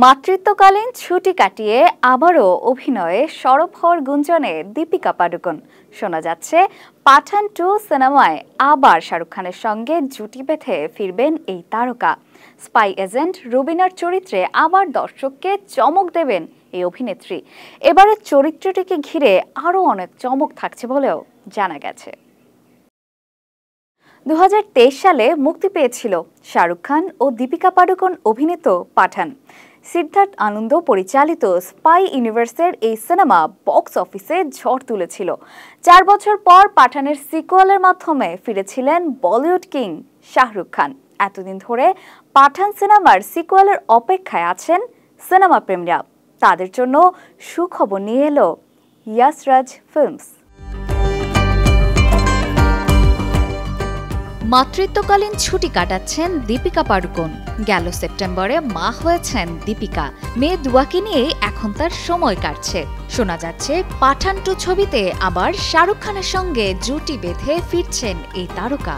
মাতৃত্বকালীন ছুটি কাটিয়ে আবারও অভিনয়ে সরব হওয়ার গুঞ্জনে দীপিকা পাডুকোন। শোনা যাচ্ছে পাঠান 2 সিনেমায় আবার শাহরুখ খানের সঙ্গে জুটি বেঁধে ফিরবেন এই তারকা। স্পাই এজেন্ট রুবিনার চরিত্রে আবার দর্শককে চমক দেবেন এই অভিনেত্রী। এবারের চরিত্রটিকে ঘিরে আরও অনেক চমক থাকছে বলেও জানা গেছে। 2023 সালে মুক্তি পেয়েছিল শাহরুখ খান ও দীপিকা পাডুকোন অভিনীত পাঠান। সিদ্ধার্থ আনন্দ পরিচালিত স্পাই ইউনিভার্সের এই সিনেমা বক্স অফিসে ঝড় তুলেছিল। 4 বছর পর পাঠানের সিকুয়েলের মাধ্যমে ফিরেছিলেন বলিউড কিং শাহরুখ খান। এতদিন ধরে পাঠান সিনেমার সিকুয়েলের অপেক্ষায় আছেন সিনেমা প্রেমীরা। তাদের জন্য সুখবর নিয়ে এলো ইয়াশ রাজ ফিল্মস। মাতৃত্বকালীন ছুটি কাটাচ্ছেন দীপিকা পাডুকোন। গেল সেপ্টেম্বরে মা হয়েছেন দীপিকা। মেয়ে দুয়াকে নিয়ে এখন তার সময় কাটছে। শোনা যাচ্ছে পাঠান 2 ছবিতে আবার শাহরুখ খানের সঙ্গে জুটি বেঁধে ফিরছেন এই তারকা।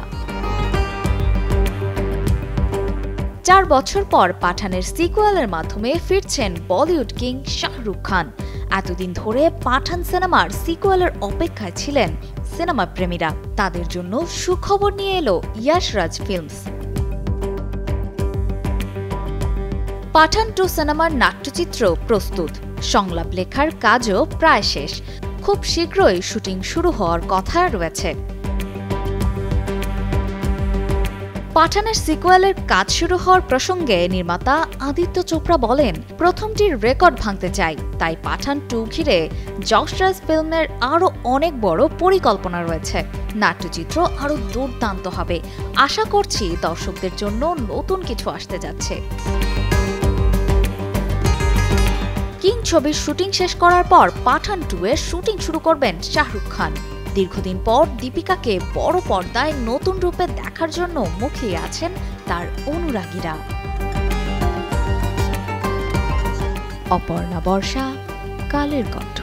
4 বছর পর পাঠানের সিকুয়েলের মাধ্যমে ফিরছেন বলিউড কিং শাহরুখ খান। এতদিন ধরে পাঠান সিনেমার সিকুয়েলের অপেক্ষায় ছিলেন সিনেমা প্রেমীরা। তাদের জন্য সুখবর নিয়ে এলো ইয়াশ রাজ ফিল্মস। পাঠান 2 সিনেমার নাট্যচিত্র প্রস্তুত, সংলাপ লেখার কাজও প্রায় শেষ। খুব শীঘ্রই শুটিং শুরু হওয়ার কথা রয়েছে। পাঠানের সিকুয়েলের কাজ শুরু হওয়ার প্রসঙ্গে নির্মাতা আদিত্য চোপড়া বলেন, প্রথমটির রেকর্ড ভাঙতে চাই, তাই পাঠান 2 ঘিরে যশ রাজ ফিল্মের আরও অনেক বড় পরিকল্পনা রয়েছে। নাট্যচিত্র আরও দুর্দান্ত হবে। আশা করছি দর্শকদের জন্য নতুন কিছু আসতে যাচ্ছে। কিং ছবির শুটিং শেষ করার পর পাঠান 2 এর শুটিং শুরু করবেন শাহরুখ খান। দীর্ঘদিন পর দীপিকাকে বড় পর্দায় নতুন রূপে দেখার জন্য মুখিয়ে আছেন তার অনুরাগীরা। অপর্ণা বর্ষা, কালের কণ্ঠ।